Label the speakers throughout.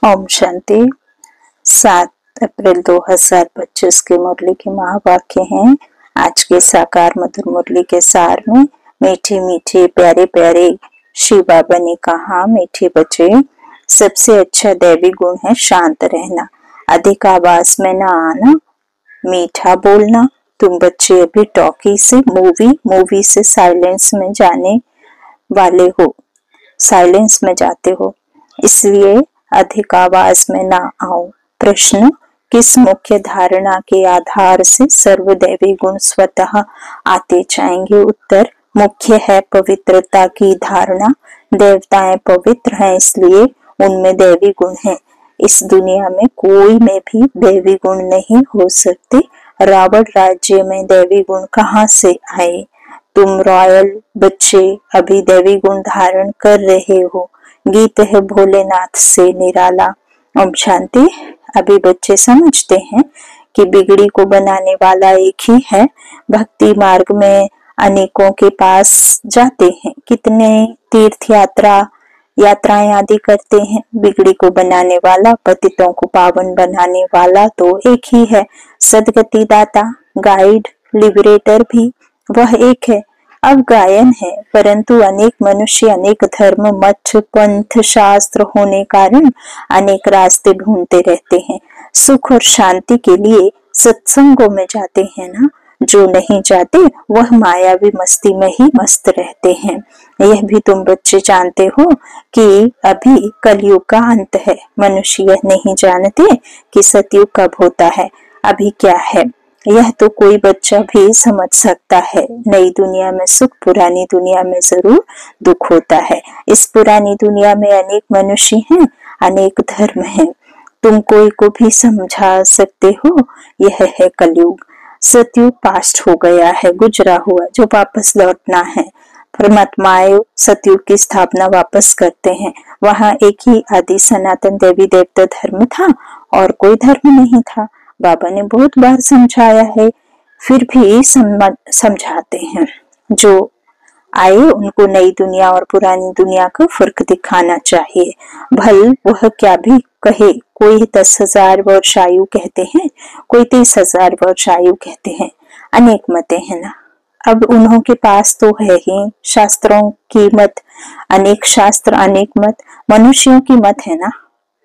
Speaker 1: ओम शांति। 7 अप्रैल 2025 के मुरली के महावाक्य हैं। आज के साकार मधुर मुरली के सार में मीठे मीठे प्यारे प्यारे शिव बाबा ने कहा, मीठे बच्चे, सबसे अच्छा दैवी गुण है शांत रहना, अधिक आवाज में ना आना, मीठा बोलना। तुम बच्चे अभी टॉकी से मूवी से साइलेंस में जाने वाले हो, साइलेंस में जाते हो, इसलिए अधिक आवाज में ना आओ। प्रश्न, किस मुख्य धारणा के आधार से सर्वदैवी गुण स्वतः आते जाएंगे? उत्तर, मुख्य है पवित्रता की धारणा। देवताएं पवित्र हैं, इसलिए उनमें दैवी गुण है। इस दुनिया में कोई में भी दैवी गुण नहीं हो सकते। रावण राज्य में दैवी गुण कहाँ से आए? तुम रॉयल बच्चे अभी दैवी गुण धारण कर रहे हो। गीत है भोलेनाथ से निराला। ओम शांति। अभी बच्चे समझते हैं कि बिगड़ी को बनाने वाला एक ही है। भक्ति मार्ग में अनेकों के पास जाते हैं, कितने तीर्थ यात्राएं आदि करते हैं। बिगड़ी को बनाने वाला, पतितों को पावन बनाने वाला तो एक ही है। सदगति दाता, गाइड, लिबरेटर भी वह एक है। अब गायन है, परंतु अनेक मनुष्य अनेक धर्म, मठ, पंथ, शास्त्र होने कारण अनेक रास्ते ढूंढते रहते हैं। सुख और शांति के लिए सत्संगों में जाते हैं ना। जो नहीं जाते वह मायावी मस्ती में ही मस्त रहते हैं। यह भी तुम बच्चे जानते हो कि अभी कलयुग का अंत है। मनुष्य यह नहीं जानते कि सतयुग कब होता है, अभी क्या है। यह तो कोई बच्चा भी समझ सकता है। नई दुनिया में सुख, पुरानी दुनिया में जरूर दुख होता है। इस पुरानी दुनिया में अनेक मनुष्य हैं, अनेक धर्म हैं। तुम कोई को भी समझा सकते हो। यह है कलयुग। सतयुग पास्ट हो गया है, गुजरा हुआ, जो वापस लौटना है। परमात्माएं सतयुग की स्थापना वापस करते हैं। वहां एक ही आदि सनातन देवी देवता धर्म था और कोई धर्म नहीं था। बाबा ने बहुत बार समझाया है, फिर भी समझाते हैं। जो आए उनको नई दुनिया और पुरानी दुनिया का फर्क दिखाना चाहिए। भल वह क्या भी कहे, कोई 10,000 वर्ष आयु कहते हैं, कोई 30,000 वर्ष आयु कहते हैं। अनेक मतें हैं ना। अब उन्हों के पास तो है ही शास्त्रों की मत, अनेक शास्त्र अनेक मत। मनुष्यों की मत है ना।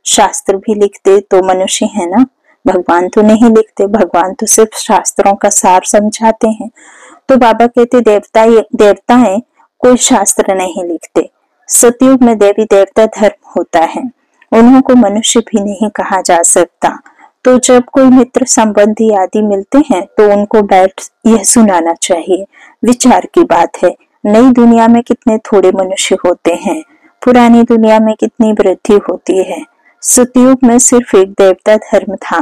Speaker 1: शास्त्र भी लिखते तो मनुष्य है ना, भगवान तो नहीं लिखते। भगवान तो सिर्फ शास्त्रों का सार समझाते हैं। तो बाबा कहते देवताएं कोई शास्त्र नहीं लिखते। सतयुग में देवी देवता धर्म होता है, उन्हों को मनुष्य भी नहीं कहा जा सकता। तो जब कोई मित्र संबंधी आदि मिलते हैं तो उनको बैठ यह सुनाना चाहिए। विचार की बात है, नई दुनिया में कितने थोड़े मनुष्य होते हैं, पुरानी दुनिया में कितनी वृद्धि होती है। सतयुग में सिर्फ एक देवता धर्म था,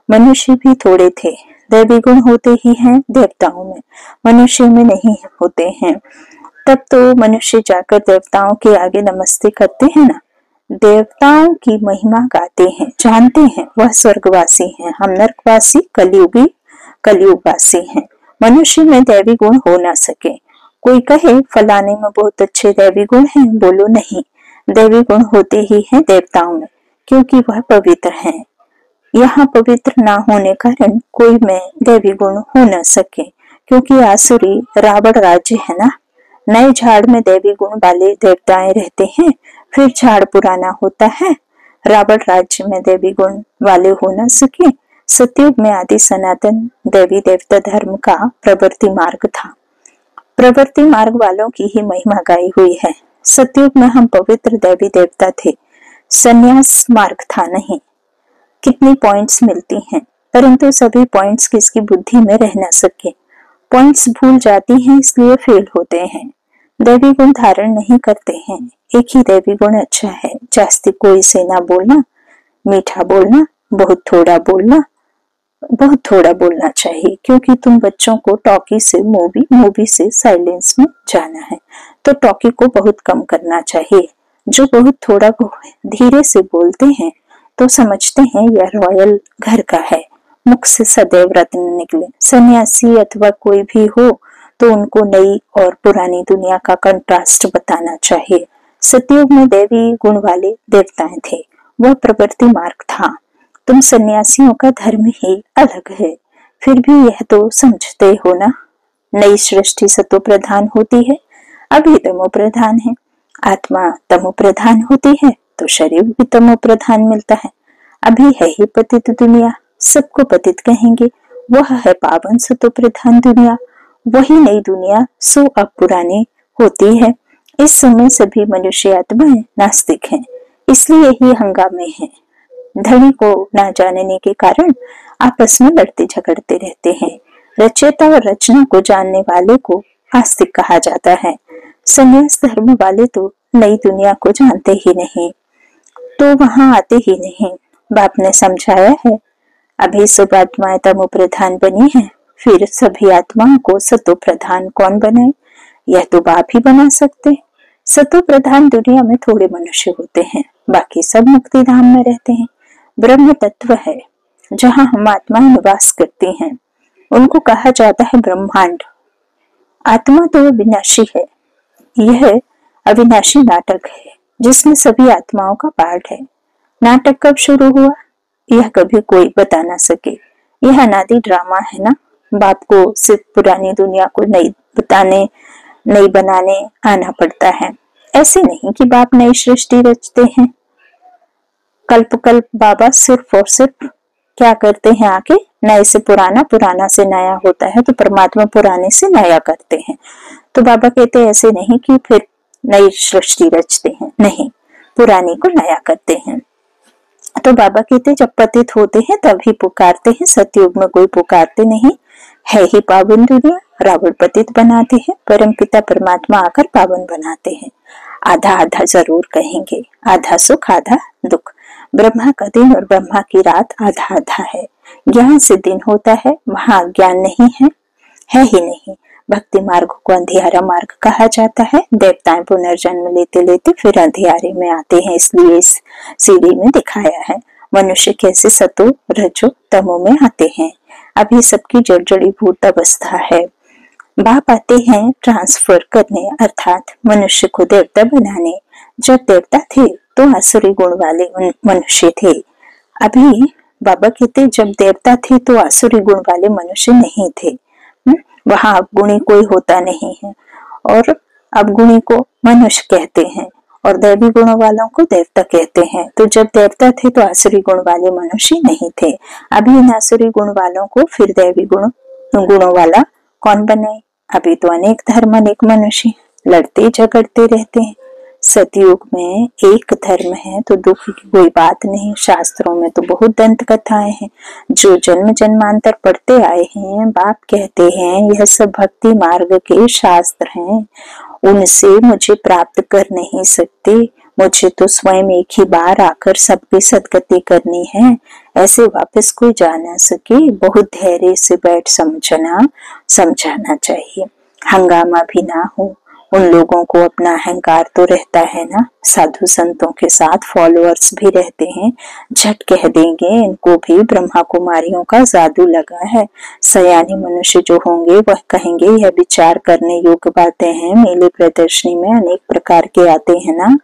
Speaker 1: मनुष्य भी थोड़े थे। दैवी गुण होते ही हैं देवताओं में, मनुष्य में नहीं होते हैं। तब तो मनुष्य जाकर देवताओं के आगे नमस्ते करते हैं ना। देवताओं की महिमा गाते हैं, जानते हैं वह स्वर्गवासी हैं, हम नरकवासी कलयुगवासी हैं। मनुष्य में दैवी गुण हो ना सके। कोई कहे फलाने में बहुत अच्छे दैवी गुण हैं, बोलो नहीं, दैवी गुण होते ही हैं देवताओं में, क्योंकि वह पवित्र हैं। यहाँ पवित्र ना होने कारण कोई में दैवी गुण हो न सके, क्योंकि आसुरी रावण राज्य है ना। नए झाड़ में दैवी गुण वाले देवताएं रहते हैं, फिर झाड़ पुराना होता है। रावण राज्य में दैवी गुण वाले हो न सके। सतयुग में आदि सनातन देवी देवता धर्म का प्रवृत्ति मार्ग था। प्रवृत्ति मार्ग वालों की ही महिमा गाई हुई है। सतयुग में हम पवित्र देवी देवता थे, संन्यास मार्ग था नहीं। कितनी पॉइंट्स मिलती हैं, परंतु सभी पॉइंट्स किसकी बुद्धि में रह न सके। पॉइंट्स भूल जाती हैं, इसलिए फेल होते हैं। दैवी गुण धारण नहीं करते हैं। एक ही दैवी गुण अच्छा है, जास्ती कोई से ना बोलना, मीठा बोलना, बहुत थोड़ा बोलना चाहिए, क्योंकि तुम बच्चों को टॉकी से मूवी से साइलेंस में जाना है, तो टॉकी को बहुत कम करना चाहिए। जो बहुत थोड़ा धीरे से बोलते हैं तो समझते हैं यह रॉयल घर का है, मुख से सदैव रत्न निकले। सन्यासी अथवा कोई भी हो तो उनको नई और पुरानी दुनिया का कंट्रास्ट बताना चाहिए। सतयुग में देवी गुण वाले देवताएं थे, वह प्रवृत्ति मार्ग था। तुम सन्यासियों का धर्म ही अलग है, फिर भी यह तो समझते हो ना। नई सृष्टि सतो प्रधान होती है, अभी तमो प्रधान है। आत्मा तमो प्रधान होती है तो शरीर भी तमो प्रधान मिलता है। अभी है ही पतित दुनिया, सबको पतित कहेंगे। वह है पावन सतो प्रधान दुनिया। वही नई दुनिया सो अब पुरानी होती है। इस समय सभी मनुष्य आत्माएं नास्तिक हैं, इसलिए ही हंगामे हैं। धनी को ना जानने के कारण आपस में लड़ते झगड़ते रहते हैं। रचयिता और रचना को जानने वाले को आस्तिक कहा जाता है। संन्यास धर्म वाले तो नई दुनिया को जानते ही नहीं, तो वहां आते ही नहीं। बाप ने समझाया है, अभी सब आत्माएं तमो प्रधान बनी है, फिर सभी आत्माओं को सतो प्रधान कौन बनाए? यह तो बाप ही बना सकते। सतो प्रधान दुनिया में थोड़े मनुष्य होते हैं, बाकी सब मुक्ति धाम में रहते हैं। ब्रह्म तत्व है जहाँ हम आत्माएं निवास करती हैं, उनको कहा जाता है ब्रह्मांड। आत्मा तो अविनाशी है। यह अविनाशी नाटक है जिसमें सभी आत्माओं का पार्ट है। नाटक कब शुरू हुआ यह कभी कोई बता ना सके। यह अनादि ड्रामा है ना। बाप को सिर्फ पुरानी दुनिया को नई बनाने आना पड़ता है। ऐसे नहीं कि बाप नई सृष्टि रचते हैं। कल्प कल्प बाबा सिर्फ और सिर्फ क्या करते हैं, आके नए से पुराना, पुराना से नया होता है, तो परमात्मा पुराने से नया करते हैं। तो बाबा कहते हैं ऐसे नहीं कि फिर नई सृष्टि रचते हैं, नहीं, पुरानी को नया करते हैं। तो बाबा कहते जब पतित होते हैं तभी पुकारते हैं, सतयुग में कोई पुकारते नहीं। है ही पावन दुनिया, रावण पतित बनाते हैं, परम पिता परमात्मा आकर पावन बनाते हैं। आधा आधा जरूर कहेंगे, आधा सुख आधा दुख। ब्रह्मा का दिन और ब्रह्मा की रात आधा आधा है। ज्ञान से दिन होता है, वहां ज्ञान नहीं है ही नहीं। भक्ति मार्ग को अंधियारा मार्ग कहा जाता है। देवताएं पुनर्जन्म लेते लेते फिर अंधियारे में आते हैं, इसलिए इस सीढ़ी में दिखाया है मनुष्य कैसे सतो रजो तमो में आते हैं। अभी सबकी जड़जड़ीभूत अवस्था है। बाप आते हैं ट्रांसफर करने, अर्थात मनुष्य को देवता बनाने। जब देवता थे तो आसुरी गुण वाले मनुष्य थे। अभी बाबा कहते जब देवता थे तो आसुरी गुण वाले मनुष्य नहीं थे। वहां अवगुणी कोई होता नहीं है, और अवगुणी को मनुष्य कहते हैं और दैवी गुणों वालों को देवता कहते हैं। तो जब देवता थे तो आसुरी गुण वाले मनुष्य नहीं थे। अभी इन आसुरी गुण वालों को फिर दैवी गुणों वाला कौन बनाए? अभी तो अनेक धर्म अनेक मनुष्य लड़ते झगड़ते रहते हैं। सतयुग में एक धर्म है तो दुख की कोई बात नहीं। शास्त्रों में तो बहुत दंत कथाएं हैं जो जन्म जन्मांतर पढ़ते आए हैं। बाप कहते हैं यह सब भक्ति मार्ग के शास्त्र हैं, उनसे मुझे प्राप्त कर नहीं सकते। मुझे तो स्वयं एक ही बार आकर सबकी सदगति करनी है, ऐसे वापस कोई जा ना सके। बहुत धैर्य से बैठ समझाना चाहिए, हंगामा भी ना हो। उन लोगों को अपना अहंकार तो रहता है ना। साधु संतों के साथ फॉलोअर्स भी रहते हैं, झट कह देंगे इनको भी ब्रह्मा कुमारियों का जादू लगा है। सयानी मनुष्य जो होंगे वह कहेंगे यह विचार करने योग्य बातें हैं। मेले प्रदर्शनी में अनेक प्रकार के आते हैं ना।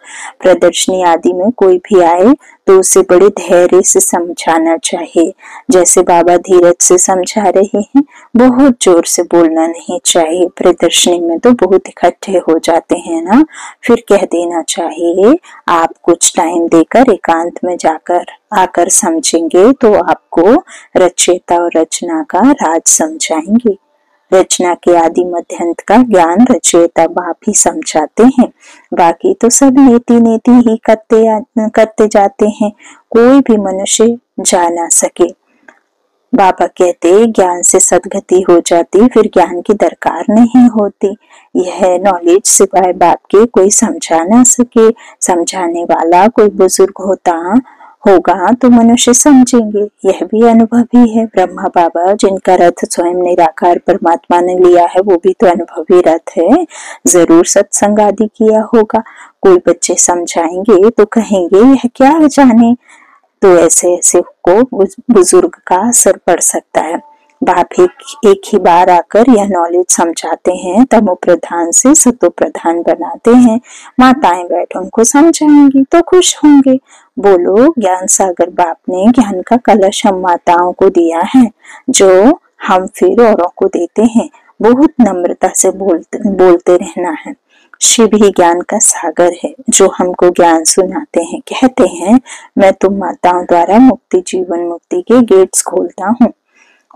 Speaker 1: प्रदर्शनी आदि में कोई भी आए तो उसे बड़े धैर्य से समझाना चाहिए, जैसे बाबा धीरज से समझा रहे हैं। बहुत जोर से बोलना नहीं चाहिए। प्रदर्शनी में तो बहुत इकट्ठे हो जाते हैं ना, फिर कह देना चाहिए आप कुछ टाइम देकर एकांत में जाकर आकर समझेंगे तो आपको रचयिता और रचना का राज समझाएंगे। रचना के आदि मध्य अंत का ज्ञान रचयिता बाप ही समझाते हैं, बाकी तो सब नेति ही करते जाते हैं, कोई भी मनुष्य जा ना सके। बाबा कहते ज्ञान से सदगति हो जाती, फिर ज्ञान की दरकार नहीं होती। यह नॉलेज सिवाय बाप के कोई समझा ना सके। समझाने वाला कोई बुजुर्ग होगा तो मनुष्य समझेंगे। यह भी अनुभवी है। ब्रह्मा बाबा जिनका रथ स्वयं निराकार परमात्मा ने लिया है, वो भी तो अनुभवी रथ है, जरूर सत्संग आदि किया होगा। कोई बच्चे समझाएंगे तो कहेंगे यह क्या जाने, तो ऐसे को बुजुर्ग का असर पड़ सकता है। बाप एक ही बार आकर यह नॉलेज समझाते हैं, तमो प्रधान से सतो प्रधान बनाते हैं। माताएं बैठ उनको समझाएंगी तो खुश होंगे। बोलो, ज्ञान सागर बाप ने ज्ञान का कलश हम माताओं को दिया है, जो हम फिर औरों को देते हैं। बहुत नम्रता से बोलते रहना है। शिव ही ज्ञान का सागर है, जो हमको ज्ञान सुनाते हैं। कहते हैं, मैं तुम माताओं द्वारा मुक्ति, जीवन मुक्ति के गेट्स खोलता हूँ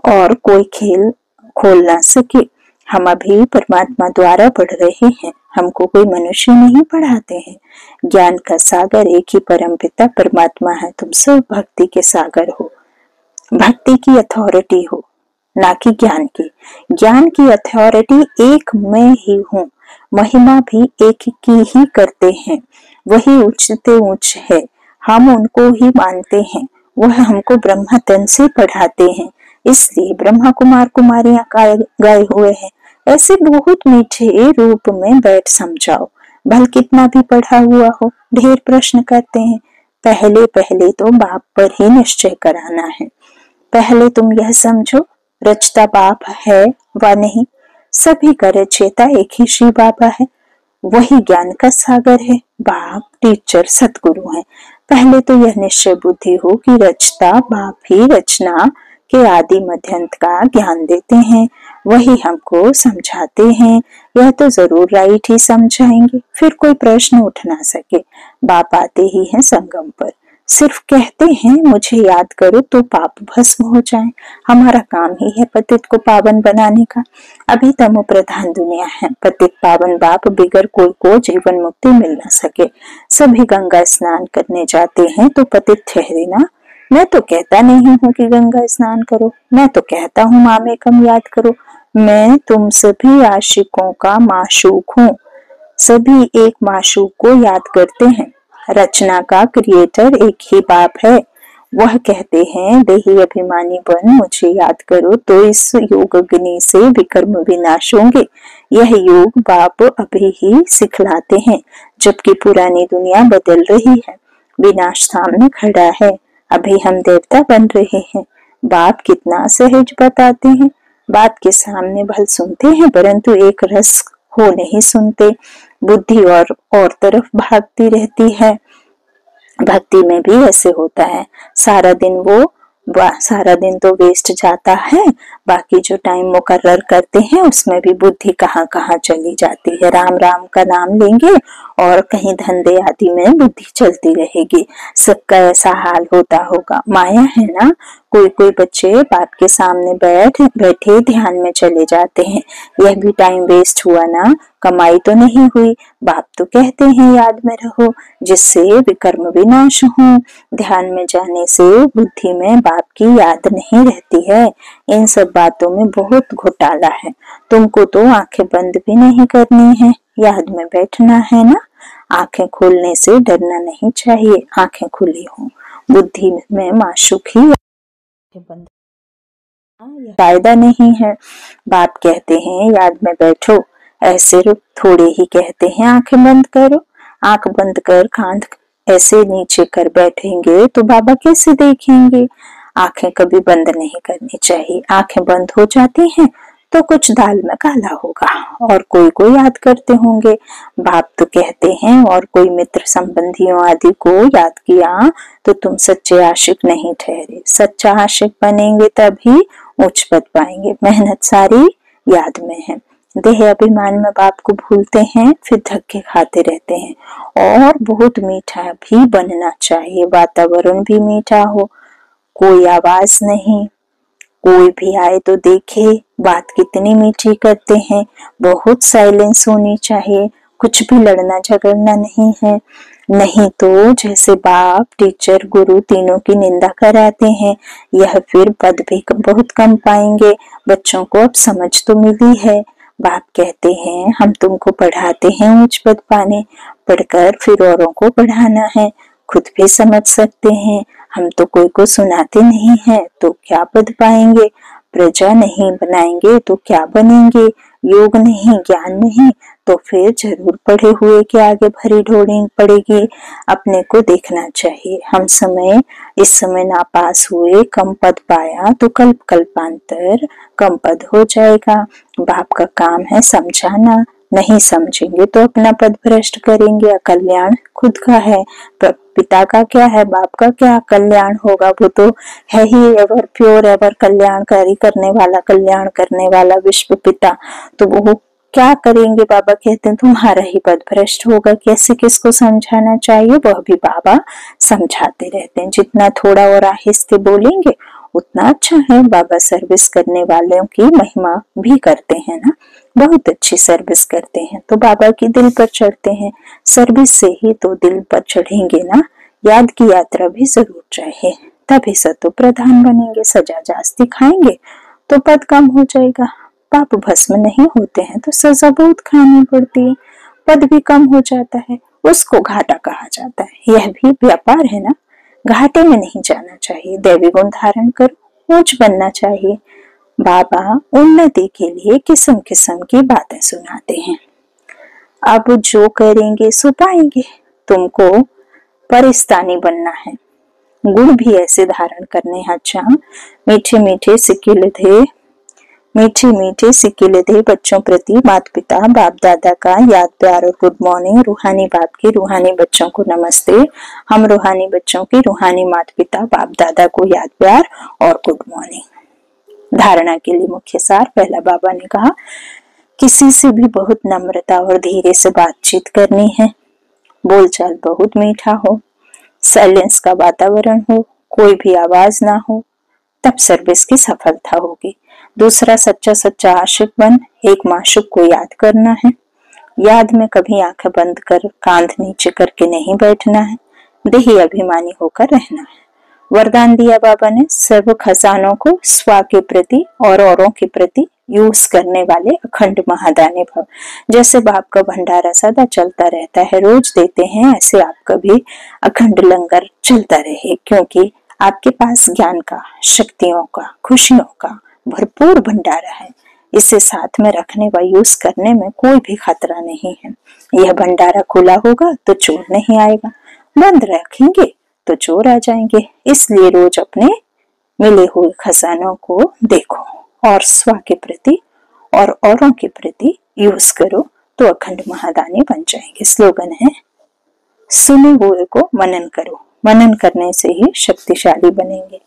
Speaker 1: और कोई खेल खोल ना सके। हम अभी परमात्मा द्वारा पढ़ रहे हैं, हमको कोई मनुष्य नहीं पढ़ाते हैं। ज्ञान का सागर एक ही परम पिता परमात्मा है। तुम सब भक्ति के सागर हो, भक्ति की अथॉरिटी हो, ना कि ज्ञान की। ज्ञान की अथॉरिटी एक मैं ही हूँ। महिमा भी एक की ही करते हैं, वही उच्चते उच्च है, हम उनको ही मानते हैं। वह हमको ब्रह्मा तन से पढ़ाते हैं, इसलिए ब्रह्मा कुमार कुमारियां गाए हुए हैं। ऐसे बहुत मीठे रूप में बैठ समझाओ। भल कितना भी पढ़ा हुआ हो, ढेर प्रश्न करते हैं। पहले पहले तो बाप पर ही निश्चय कराना है। पहले तुम यह समझो, रचता बाप है व नहीं। सभी का रचयिता एक ही श्री बाबा है, वही ज्ञान का सागर है। बाप, टीचर, सतगुरु है। पहले तो यह निश्चय बुद्धि हो कि रचता बाप ही रचना के आदि मध्यंत का ज्ञान देते हैं, वही हमको समझाते हैं। यह तो जरूर राइट ही समझाएंगे, फिर कोई प्रश्न उठ ना सके। बाप आते ही हैं संगम पर, सिर्फ कहते हैं मुझे याद करो तो पाप भस्म हो जाए। हमारा काम ही है पतित को पावन बनाने का। अभी तमो प्रधान दुनिया है, पतित पावन बाप बिगर कोई को जीवन मुक्ति मिल न सके। सभी गंगा स्नान करने जाते हैं तो पतित ठहरे ना। मैं तो कहता नहीं हूँ कि गंगा स्नान करो, मैं तो कहता हूँ मामे कम याद करो। मैं तुम सभी आशिकों का माशूक हूँ, सभी एक माशूक को याद करते हैं। रचना का क्रिएटर एक ही बाप है। वह कहते हैं, देही अभिमानी बन मुझे याद करो तो इस योग अग्नि से विकर्म विनाश होंगे। यह योग बाप अभी ही सिखलाते हैं, जबकि पुरानी दुनिया बदल रही है। विनाश सामने खड़ा है, अभी हम देवता बन रहे हैं। बाप कितना सहज बताते हैं। बात के सामने भल सुनते हैं, परंतु एक रस हो नहीं सुनते। बुद्धि और तरफ भागती रहती है। भक्ति में भी ऐसे होता है, सारा दिन तो वेस्ट जाता है, बाकी जो टाइम मुकर्रर करते हैं उसमें भी बुद्धि कहाँ कहाँ चली जाती है। राम राम का नाम लेंगे और कहीं धंधे आदि में बुद्धि चलती रहेगी। सबका ऐसा हाल होता होगा, माया है ना। कोई कोई बच्चे बाप के सामने बैठे ध्यान में चले जाते हैं, यह भी टाइम वेस्ट हुआ ना, कमाई तो नहीं हुई। बाप तो कहते हैं याद में रहो, जिससे विकर्म विनाश हो। ध्यान में जाने से बुद्धि में बाप की याद नहीं रहती है। इन सब बातों में बहुत घोटाला है। तुमको तो आंखें बंद भी नहीं करनी है, याद में बैठना है ना। आंखें खोलने से डरना नहीं चाहिए, आंखें खुली हो। बुद्धि में माशूक ही बंद फायदा नहीं है। बाप कहते हैं याद में बैठो, ऐसे थोड़े ही कहते हैं आंखें बंद करो। आंख बंद कर कांध ऐसे नीचे कर बैठेंगे तो बाबा कैसे देखेंगे। आंखें कभी बंद नहीं करनी चाहिए। आंखें बंद हो जाती हैं तो कुछ दाल में काला होगा और कोई को याद करते होंगे। बाप तो कहते हैं और कोई मित्र संबंधियों आदि को याद किया तो तुम सच्चे आशिक नहीं ठहरे। सच्चा आशिक बनेंगे तभी उच्च पद पाएंगे। मेहनत सारी याद में है। देह अभिमान में बाप को भूलते हैं, फिर धक्के खाते रहते हैं। और बहुत मीठा भी बनना चाहिए, वातावरण भी मीठा हो, कोई आवाज नहीं, कोई भी आए तो देखे बात कितनी मीठी करते हैं। बहुत साइलेंस होनी चाहिए, कुछ भी लड़ना झगड़ना नहीं है। नहीं तो जैसे बाप, टीचर, गुरु तीनों की निंदा कराते हैं, यह फिर पद भी बहुत कम पाएंगे। बच्चों को अब समझ तो मिली है। बाप कहते हैं हम तुमको पढ़ाते हैं उच्च पद पाने, पढ़कर फिर औरों को पढ़ाना है, खुद भी समझ सकते हैं। हम तो कोई को सुनाते नहीं हैं तो क्या पद पाएंगे। प्रजा नहीं बनाएंगे तो क्या बनेंगे। योग नहीं, ज्ञान नहीं, तो फिर जरूर पढ़े हुए के आगे भरी ढोनी पड़ेगी। अपने को देखना चाहिए। हम इस समय नापास हुए, कम पद पाया तो कल्पांतर कम पद हो जाएगा। बाप का काम है समझाना, नहीं समझेंगे तो अपना पद भ्रष्ट करेंगे। कल्याण खुद का है, पिता का क्या है, बाप का क्या कल्याण होगा। वो तो है ही एवर प्योर, एवर कल्याणकारी करने वाला, कल्याण करने वाला विश्व पिता। तो वो क्या करेंगे? बाबा कहते हैं तुम्हारा ही पद भ्रष्ट होगा। कैसे किसको समझाना चाहिए वह भी बाबा समझाते रहते हैं। जितना थोड़ा और आहिस्ते बोलेंगे उतना अच्छा है। बाबा सर्विस करने वालों की महिमा भी करते हैं ना, बहुत अच्छी सर्विस करते हैं, तो बाबा की दिल पर चढ़ते हैं। सर्विस से ही तो दिल पर चढ़ेंगे ना। याद की यात्रा भी जरूर चाहिए, तभी सतो प्रधान बनेंगे। सजा जास्ती खाएंगे तो पद कम हो जाएगा। पाप भस्म नहीं होते हैं तो सजा बहुत खानी पड़ती है, पद भी कम हो जाता है, उसको घाटा कहा जाता है। यह भी व्यापार है ना, घाटे में नहीं जाना चाहिए। दैवी गुण धारण कर ऊंच बनना चाहिए। बाबा उन्नति के लिए किस्म किस्म की बातें सुनाते हैं। अब जो करेंगे सो पाएंगे। तुमको परिस्तानी बनना है, गुण भी ऐसे धारण करने हैं। अच्छा, मीठे मीठे सिक्के दे बच्चों प्रति माता पिता बाप दादा का याद प्यार और गुड मॉर्निंग। रूहानी बाप के रूहानी बच्चों को नमस्ते। हम रूहानी बच्चों के रूहानी माता पिता बाप दादा को याद प्यार और गुड मॉर्निंग। धारणा के लिए मुख्य सार। पहला, बाबा ने कहा किसी से भी बहुत नम्रता और धीरे से बातचीत करनी है। बोलचाल बहुत मीठा हो, साइलेंस का वातावरण हो, कोई भी आवाज ना हो, तब सर्विस की सफलता होगी। दूसरा, सच्चा आशिक बन एक माशूक को याद करना है। याद में कभी आंखें बंद कर कांध नीचे करके नहीं बैठना है, देही अभिमानी होकर रहना है। वरदान दिया बाबा ने, सर्व खजानों को स्व के प्रति और औरों के प्रति यूज करने वाले अखंड महादानी भव। जैसे बाप का भंडारा सदा चलता रहता है, रोज देते हैं, ऐसे आपका भी अखंड लंगर चलता रहे। क्योंकि आपके पास ज्ञान का, शक्तियों का, खुशियों का भरपूर भंडारा है। इसे साथ में रखने व यूज करने में कोई भी खतरा नहीं है। यह भंडारा खुला होगा तो चोर नहीं आएगा, बंद रखेंगे तो चोर आ जाएंगे। इसलिए रोज अपने मिले हुए खजानों को देखो और स्व के प्रति और औरों के प्रति यूज करो तो अखंड महादानी बन जाएंगे। स्लोगन है, सुने हुए को मनन करो, मनन करने से ही शक्तिशाली बनेंगे।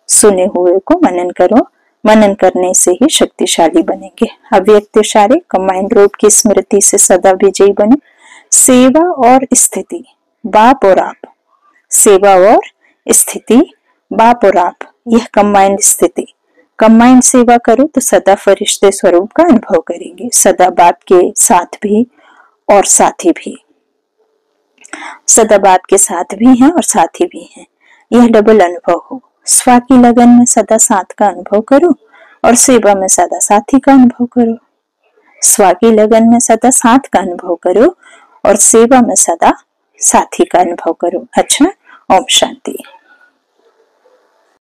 Speaker 1: सुने हुए को मनन करो, मनन करने से ही शक्तिशाली बनेंगे। अव्यक्त इशारे कंबाइंड रूप की स्मृति से सदा विजयी बने। सेवा और स्थिति, बाप और आप। सेवा और स्थिति, बाप और आप, यह कंबाइंड स्थिति। कंबाइंड सेवा करो तो सदा फरिश्ते स्वरूप का अनुभव करेंगे। सदा बाप के साथ भी और साथी भी, सदा बाप के साथ भी हैं और साथी भी हैं। यह डबल अनुभव हो। स्व की लगन में सदा साथ का अनुभव करो और सेवा में सदा साथी का अनुभव करो। स्व की लगन में सदा साथ का अनुभव करो और सेवा में सदा साथी का अनुभव करो। अच्छा, ओम शांति।